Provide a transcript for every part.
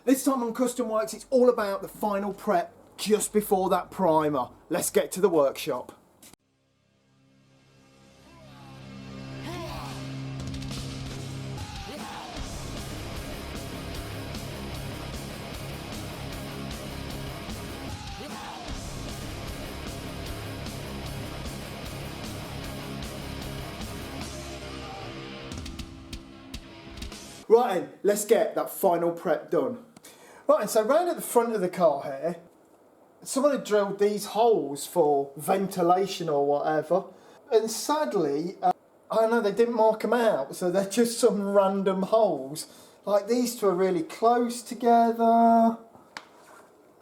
This time on Custom Works, it's all about the final prep just before that primer. Let's get to the workshop. Right then, let's get that final prep done. Right, and so round at the front of the car here, someone had drilled these holes for ventilation or whatever, and sadly, I know they didn't mark them out, so they're just some random holes. Like these two are really close together,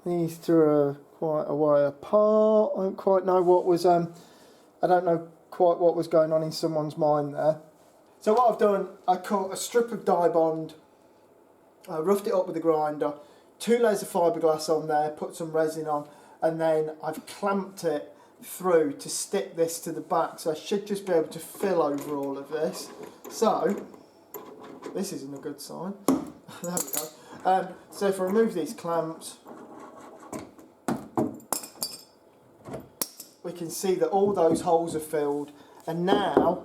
these two are quite a way apart. I don't quite know what was, I don't know quite what was going on in someone's mind there. So what I've done, I cut a strip of dye bond, I roughed it up with a grinder, 2 layers of fiberglass on there, put some resin on, and then I've clamped it through to stick this to the back, so I should just be able to fill over all of this. So, this isn't a good sign. There we go. So if I remove these clamps, we can see that all those holes are filled, and now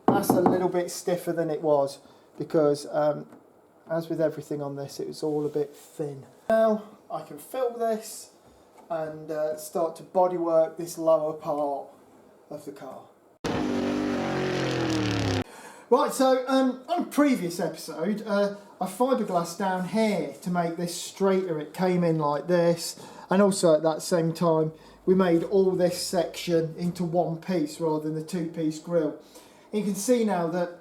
that's a little bit stiffer than it was because as with everything on this, it was all a bit thin. Now I can fill this and start to bodywork this lower part of the car. Right, so on a previous episode, I fiberglassed down here to make this straighter. It came in like this, and also at that same time we made all this section into one piece rather than the two-piece grille. You can see now that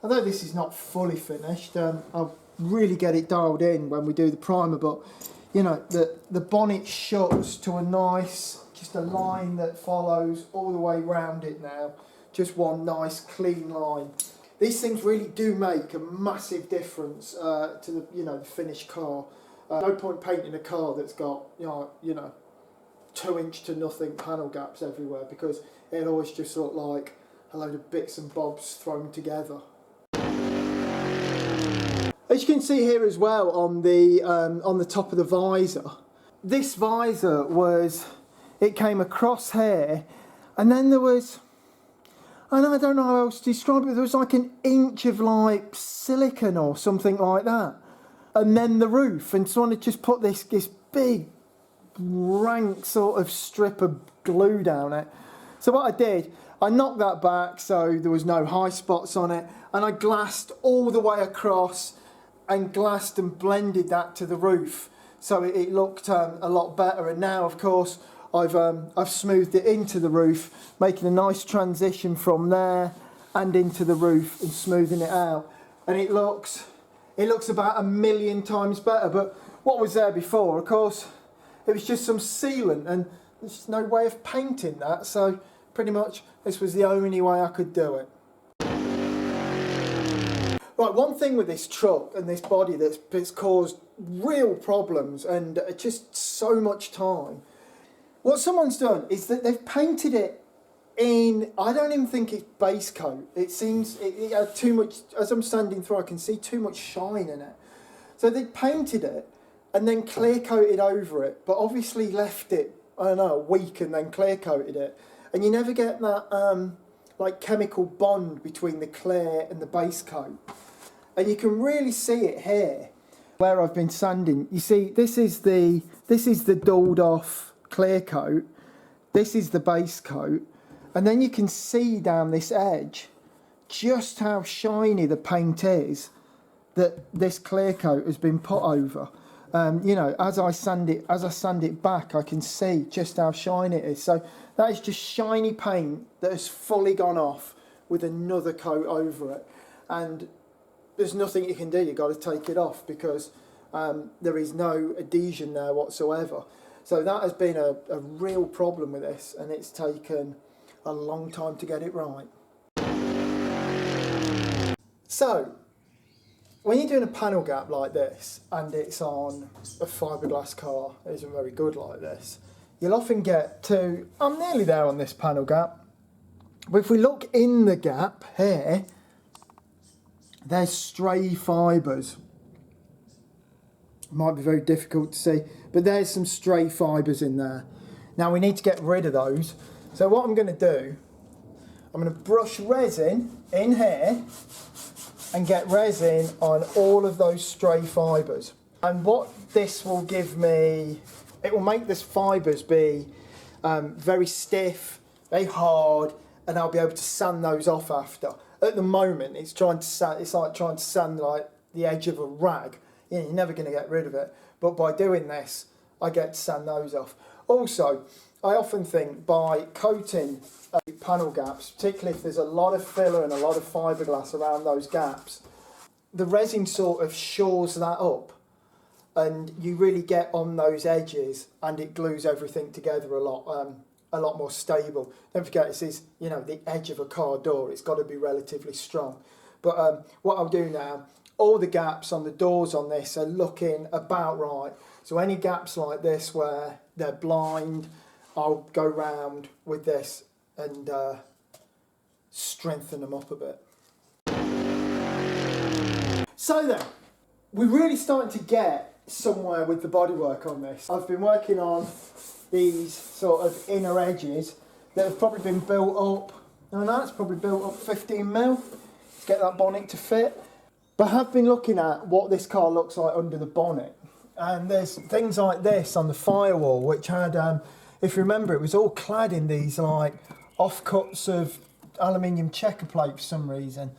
although this is not fully finished, I'll really get it dialed in when we do the primer, but you know, the bonnet shuts to a nice, just a line that follows all the way round it now, just one nice clean line. These things really do make a massive difference to the, you know, the finished car. No point painting a car that's got, you know 2-inch to nothing panel gaps everywhere, because it'll always just look like a load of bits and bobs thrown together. As you can see here as well on the top of the visor, this visor it came across here, and then there was, and I don't know how else to describe it, there was like an inch of like silicone or something like that, and then the roof, and so I just put this big rank sort of strip of glue down it. So what I did, I knocked that back so there was no high spots on it, and I glassed all the way across and glassed and blended that to the roof, so it looked a lot better. And now of course I've smoothed it into the roof, making a nice transition from there and into the roof and smoothing it out, and it looks about 1,000,000 times better. But what was there before, of course, it was just some sealant, and there's no way of painting that, so pretty much this was the only way I could do it. Right, one thing with this truck and this body that's caused real problems and just so much time, what someone's done is that they've painted it in, I don't even think it's base coat. It seems it had too much, as I'm standing through I can see too much shine in it. So they painted it and then clear coated over it, but obviously left it, I don't know, a week and then clear coated it. And you never get that like chemical bond between the clear and the base coat. And you can really see it here where I've been sanding. You see, this is the dulled off clear coat, this is the base coat, and then you can see down this edge just how shiny the paint is that this clear coat has been put over. You know, as I sand it back, I can see just how shiny it is. So that is just shiny paint that has fully gone off with another coat over it, and there's nothing you can do. You've got to take it off because there is no adhesion there whatsoever. So that has been a real problem with this, and it's taken a long time to get it right. So when you're doing a panel gap like this and it's on a fiberglass car that isn't very good like this, you'll often get to, I'm nearly there on this panel gap, but if we look in the gap here, there's stray fibres. Might be very difficult to see, but there's some stray fibres in there. Now we need to get rid of those. So what I'm going to do, I'm going to brush resin in here and get resin on all of those stray fibres. And what this will give me, it will make this fibres be very stiff, very hard, and I'll be able to sand those off after. At the moment, it's like trying to sand like the edge of a rag. You know, you're never going to get rid of it. But by doing this, I get to sand those off. Also, I often think by coating panel gaps, particularly if there's a lot of filler and a lot of fiberglass around those gaps, the resin sort of shores that up and you really get on those edges and it glues everything together a lot more stable. Don't forget, this is, you know, the edge of a car door. It's got to be relatively strong. But what I'll do now, all the gaps on the doors on this are looking about right. So any gaps like this where they're blind, I'll go round with this and strengthen them up a bit. So then, we're really starting to get somewhere with the bodywork on this. I've been working on these sort of inner edges that have probably been built up, I don't know, it's probably built up 15 mil to get that bonnet to fit. But I have been looking at what this car looks like under the bonnet, and there's things like this on the firewall which had, if you remember, it was all clad in these like offcuts of aluminium checker plate for some reason.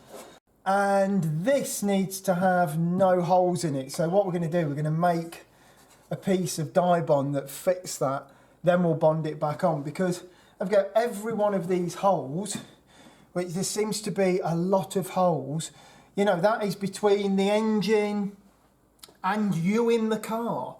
And this needs to have no holes in it. So what we're going to do, we're going to make a piece of dye bond that fits that, then we'll bond it back on, because I've got every one of these holes, which there seems to be a lot of holes. You know, that is between the engine and you in the car.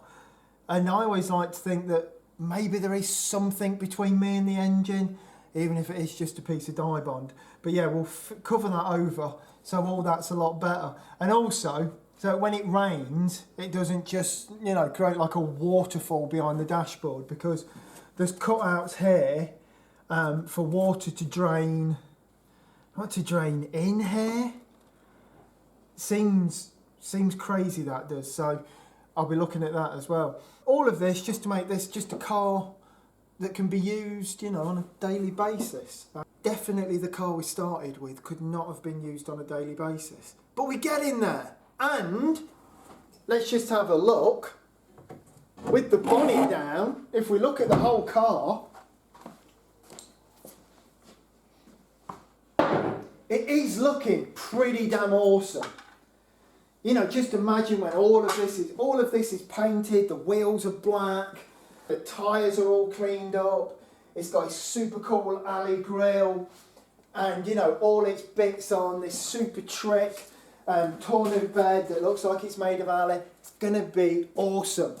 And I always like to think that maybe there is something between me and the engine, even if it is just a piece of dye bond. But yeah, we'll cover that over, so all that's a lot better. And also, so when it rains, it doesn't just, you know, create like a waterfall behind the dashboard, because there's cutouts here for water to drain, not to drain in here. Seems crazy, that does, so I'll be looking at that as well. All of this just to make this just a car that can be used, you know, on a daily basis. Definitely the car we started with could not have been used on a daily basis. But we get in there, and let's just have a look. With the bonnet down, if we look at the whole car, it is looking pretty damn awesome. You know, just imagine when all of this is painted, the wheels are black, the tyres are all cleaned up, it's got a super cool alley grille, and you know, all its bits on this super trick tonneau bed that looks like it's made of alley. It's gonna be awesome.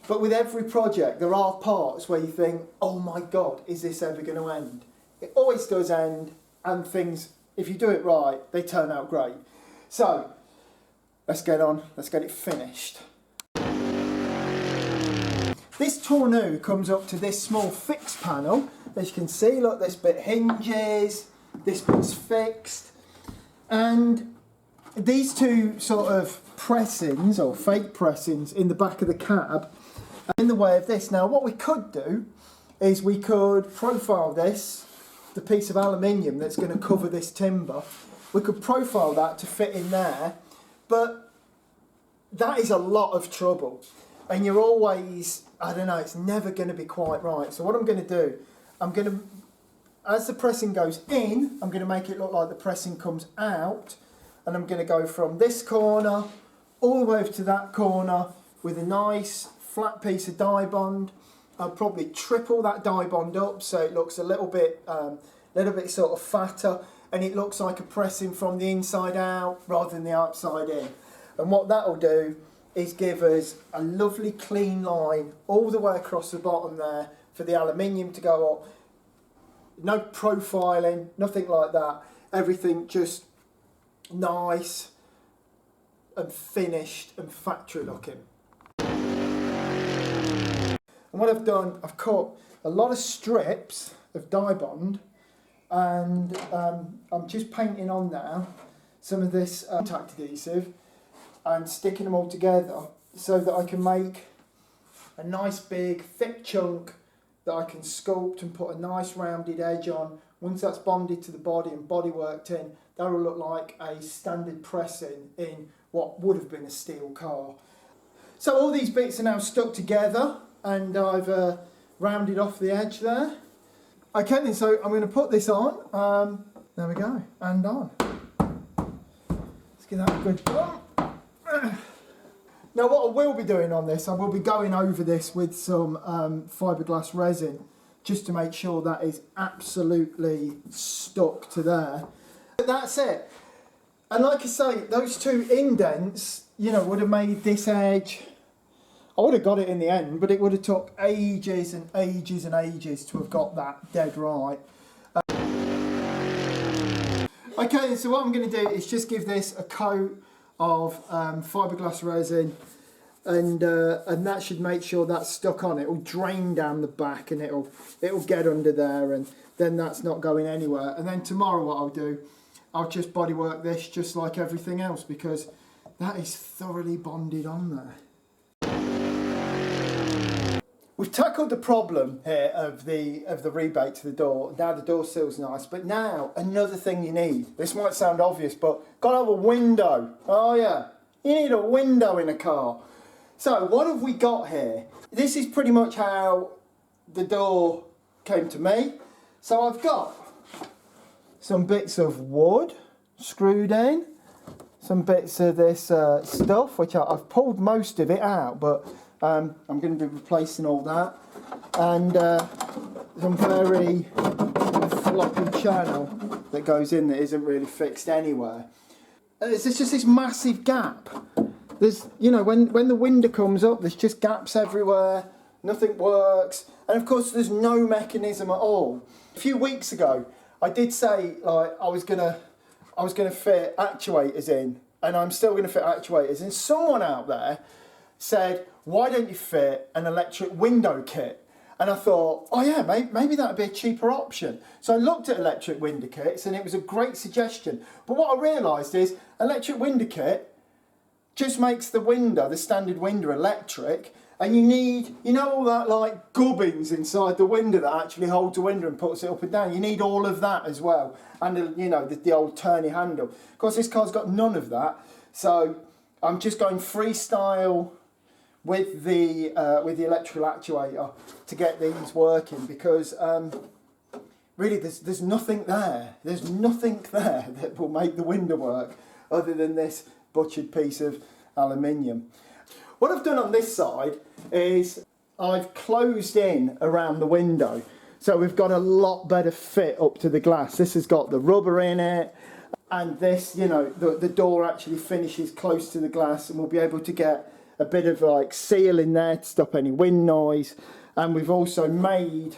But with every project, there are parts where you think, oh my God, is this ever gonna end? It always does end, and things, if you do it right, they turn out great. So, let's get on, let's get it finished. This tonneau comes up to this small fixed panel. As you can see, look, this bit hinges, this bit's fixed. And these two sort of pressings, or fake pressings, in the back of the cab are in the way of this. Now, what we could do is we could profile this, the piece of aluminium that's going to cover this timber. We could profile that to fit in there, but that is a lot of trouble. And you're always, I don't know, it's never going to be quite right. So what I'm going to do, as the pressing goes in, I'm going to make it look like the pressing comes out. And I'm going to go from this corner all the way over to that corner with a nice flat piece of dye bond. I'll probably triple that dye bond up so it looks a little bit sort of fatter, and it looks like a pressing from the inside out rather than the outside in. And what that'll do is give us a lovely clean line all the way across the bottom there for the aluminium to go up. No profiling, nothing like that. Everything just nice and finished and factory looking. And what I've done, I've cut a lot of strips of dye bond, and I'm just painting on now some of this contact adhesive and sticking them all together so that I can make a nice big thick chunk that I can sculpt and put a nice rounded edge on. Once that's bonded to the body and body worked in, that will look like a standard pressing in what would have been a steel car. So all these bits are now stuck together, and I've rounded off the edge there. Okay then, so I'm going to put this on. There we go, and on. Let's give that a good bump. Now what I will be doing on this, I will be going over this with some fiberglass resin, just to make sure that is absolutely stuck to there. But that's it. And like I say, those two indents, you know, would have made this edge. I would have got it in the end, but it would have took ages and ages and ages to have got that dead right. Okay, so what I'm going to do is just give this a coat of fiberglass resin, and that should make sure that's stuck on. It will drain down the back, and it'll get under there, and then that's not going anywhere. And then tomorrow what I'll do, I'll just bodywork this just like everything else, because that is thoroughly bonded on there. We've tackled the problem here of the rebate to the door. Now the door seal's nice, but now another thing you need. This might sound obvious, but gotta have a window. Oh yeah, you need a window in a car. So what have we got here? This is pretty much how the door came to me. So I've got some bits of wood screwed in, some bits of this stuff, which I've pulled most of it out, but I'm going to be replacing all that, and some very floppy channel that goes in that isn't really fixed anywhere. There's just this massive gap. There's, you know, when the window comes up, there's just gaps everywhere, nothing works, and of course there's no mechanism at all. A few weeks ago I did say, like, I was gonna fit actuators in, and I'm still gonna fit actuators, and someone out there said, why don't you fit an electric window kit? And I thought, oh yeah, maybe that would be a cheaper option. So I looked at electric window kits, and it was a great suggestion. But what I realised is, electric window kit just makes the window, the standard window, electric, and you need, you know, all that like gubbins inside the window that actually holds the window and puts it up and down. You need all of that as well, and you know, the old turny handle. Of course, this car's got none of that, so I'm just going freestyle with the electrical actuator to get these working, because really there's nothing there. There's nothing there that will make the window work other than this butchered piece of aluminium. What I've done on this side is I've closed in around the window, so we've got a lot better fit up to the glass. This has got the rubber in it, and this, you know, the door actually finishes close to the glass, and we'll be able to get a bit of like seal in there to stop any wind noise. And we've also made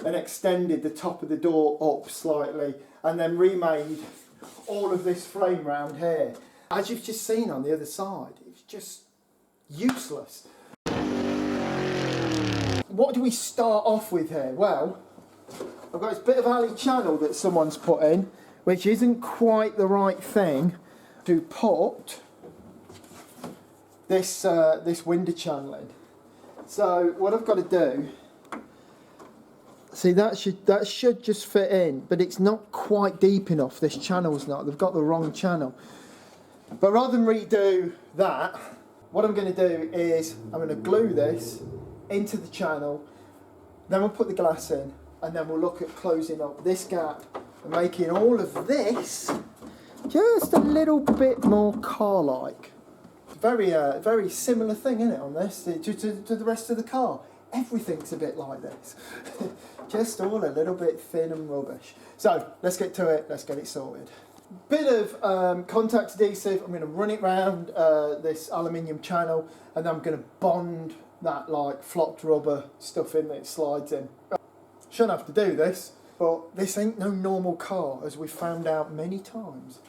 and extended the top of the door up slightly, and then remade all of this frame round here. As you've just seen on the other side, it's just useless. What do we start off with here? Well, I've got this bit of alley channel that someone's put in, which isn't quite the right thing to put this window channel in. So what I've got to do, see, that should just fit in, but it's not quite deep enough. This channel's not. They've got the wrong channel. But rather than redo that, what I'm going to do is I'm going to glue this into the channel, then we'll put the glass in, and then we'll look at closing up this gap and making all of this just a little bit more car-like. Very similar thing, isn't it, on this, to the rest of the car. Everything's a bit like this. Just all a little bit thin and rubbish. So, let's get to it, let's get it sorted. Bit of contact adhesive, I'm going to run it round this aluminium channel, and then I'm going to bond that like flopped rubber stuff in that it slides in. Shouldn't have to do this, but this ain't no normal car, as we've found out many times.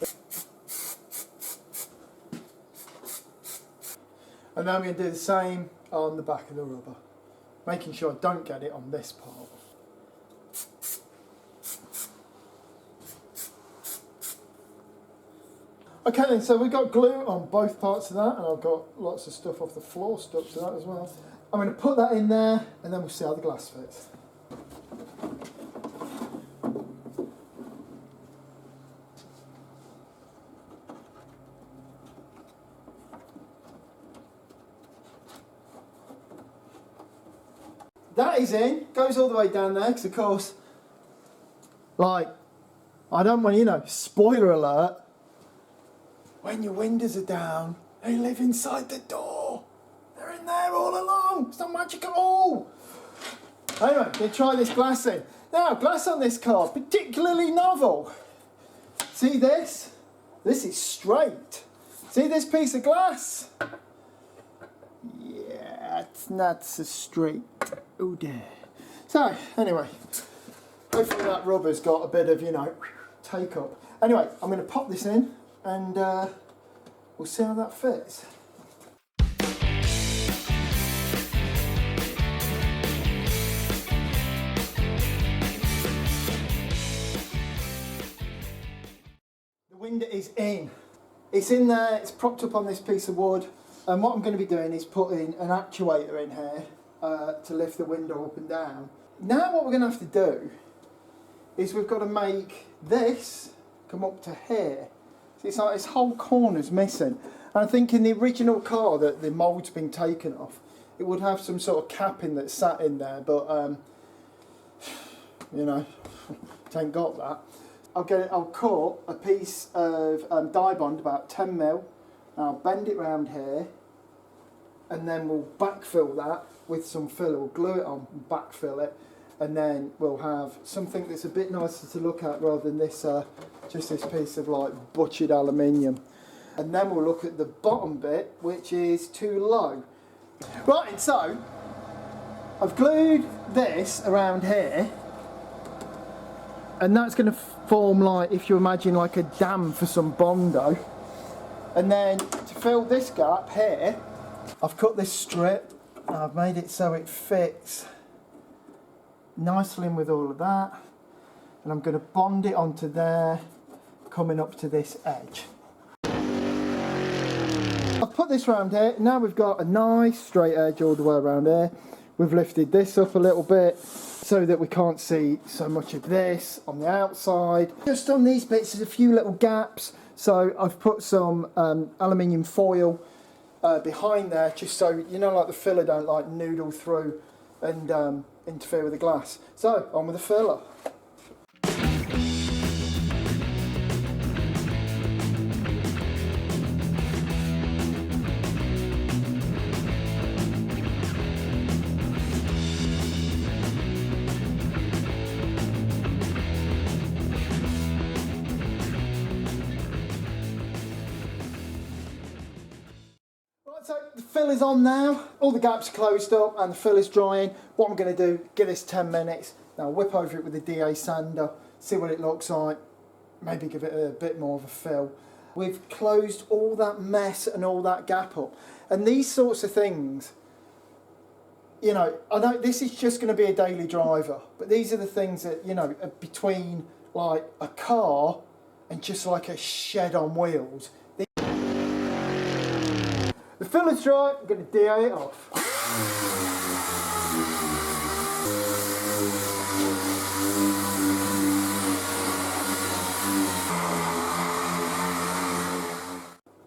And now I'm going to do the same on the back of the rubber, making sure I don't get it on this part. Okay then, so we've got glue on both parts of that, and I've got lots of stuff off the floor stuck to that as well. I'm going to put that in there, and then we'll see how the glass fits. That is in, goes all the way down there, because of course, like, I don't want, you know, spoiler alert, when your windows are down, they live inside the door. They're in there all along. It's not magic at all. Anyway, we're going to try this glass in. Now, glass on this car, particularly novel. See this? This is straight. See this piece of glass? Yeah, it's not so straight. Oh dear. So, anyway, hopefully that rubber's got a bit of, you know, take up. Anyway, I'm going to pop this in and we'll see how that fits. The window is in. It's in there, it's propped up on this piece of wood, and what I'm going to be doing is putting an actuator in here to lift the window up and down. Now what we're going to have to do is we've got to make this come up to here. So it's like this whole corner's missing. And I think in the original car that the mould's been taken off, it would have some sort of capping that sat in there, but you know, it ain't got that. I'll cut a piece of dye bond, about 10mm, and I'll bend it round here, and then we'll backfill that with some filler. We'll glue it on and backfill it, and then we'll have something that's a bit nicer to look at rather than this, just this piece of like butchered aluminium. And then we'll look at the bottom bit, which is too low. Right, and so I've glued this around here, and that's going to form, like, if you imagine like a dam for some Bondo. And then to fill this gap here, I've cut this strip and I've made it so it fits nicely in with all of that, and I'm going to bond it onto there, coming up to this edge. I've put this round here. Now we've got a nice straight edge all the way around here. We've lifted this up a little bit so that we can't see so much of this on the outside. Just on these bits there's a few little gaps, so I've put some aluminium foil behind there, just so, you know, like the filler don't like noodle through and interfere with the glass. So on with the filler. So the filler's on now, all the gaps are closed up and the filler's drying. What I'm going to do, give this 10 minutes, now whip over it with the DA sander, see what it looks like, maybe give it a bit more of a fill. We've closed all that mess and all that gap up. And these sorts of things, you know, I know this is just going to be a daily driver, but these are the things that, you know, are between like a car and just like a shed on wheels. The filler's dry, I'm going to DA it off.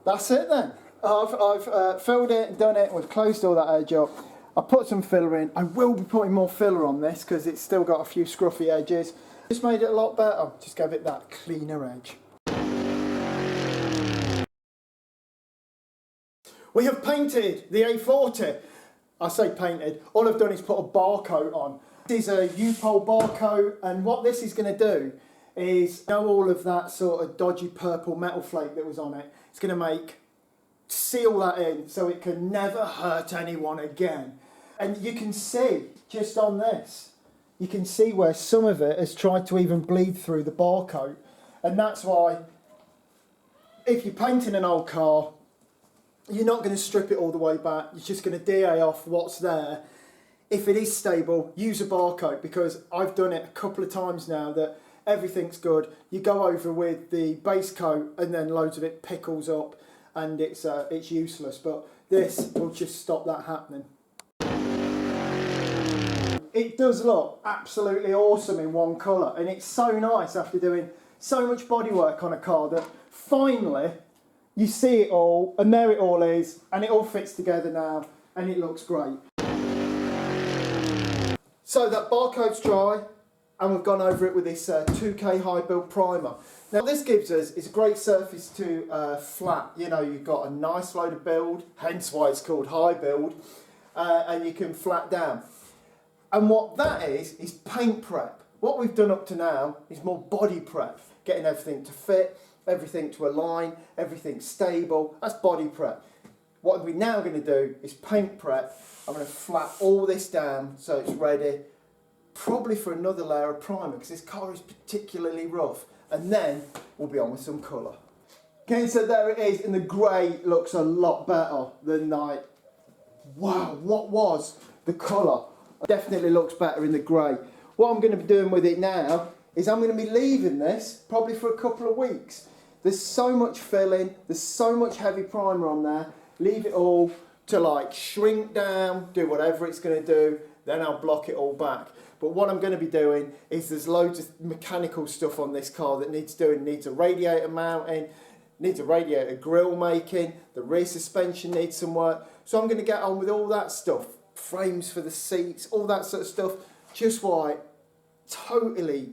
That's it then. I've filled it and done it, we've closed all that edge up. I put some filler in. I will be putting more filler on this because it's still got a few scruffy edges. Just made it a lot better, just gave it that cleaner edge. We have painted the A40. I say painted, all I've done is put a barcode on. This is a U-pole barcode, and what this is going to do is, you know, all of that sort of dodgy purple metal flake that was on it, it's going to seal that in so it can never hurt anyone again. And you can see, just on this, you can see where some of it has tried to even bleed through the barcode. And that's why, if you're painting an old car, you're not going to strip it all the way back, you're just going to DA off what's there. If it is stable, use a barcode, because I've done it a couple of times now that everything's good. You go over with the base coat and then loads of it pickles up and it's useless, but this will just stop that happening. It does look absolutely awesome in one colour, and it's so nice after doing so much bodywork on a car that finally you see it all, and there it all is, and it all fits together now, and it looks great. So that barcode's dry, and we've gone over it with this 2K high build primer. Now what this gives us is a great surface to flat. You know, you've got a nice load of build, hence why it's called high build, and you can flat down. And what that is paint prep. What we've done up to now is more body prep, getting everything to fit, everything to align, everything stable. That's body prep. What we're now going to do is paint prep. I'm going to flat all this down so it's ready, probably for another layer of primer because this car is particularly rough. And then we'll be on with some colour. Okay, so there it is, and the grey looks a lot better than like, wow, what was the colour? Definitely looks better in the grey. What I'm going to be doing with it now is I'm going to be leaving this probably for a couple of weeks. There's so much filling, there's so much heavy primer on there. Leave it all to like shrink down, do whatever it's going to do, then I'll block it all back. But what I'm going to be doing is there's loads of mechanical stuff on this car that needs doing. Needs a radiator mounting, needs a radiator grille making, the rear suspension needs some work. So I'm going to get on with all that stuff. Frames for the seats, all that sort of stuff, just while it totally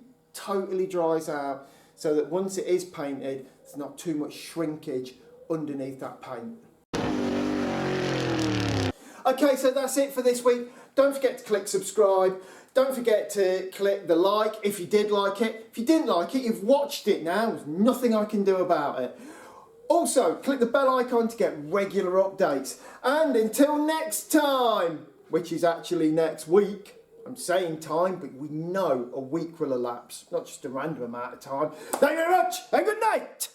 dries out so that once it is painted, there's not too much shrinkage underneath that paint. Okay, so that's it for this week. Don't forget to click subscribe. Don't forget to click the like if you did like it. If you didn't like it, you've watched it now. There's nothing I can do about it. Also, click the bell icon to get regular updates. And until next time, which is actually next week, I'm saying time, but we know a week will elapse, not just a random amount of time. Thank you very much, and good night.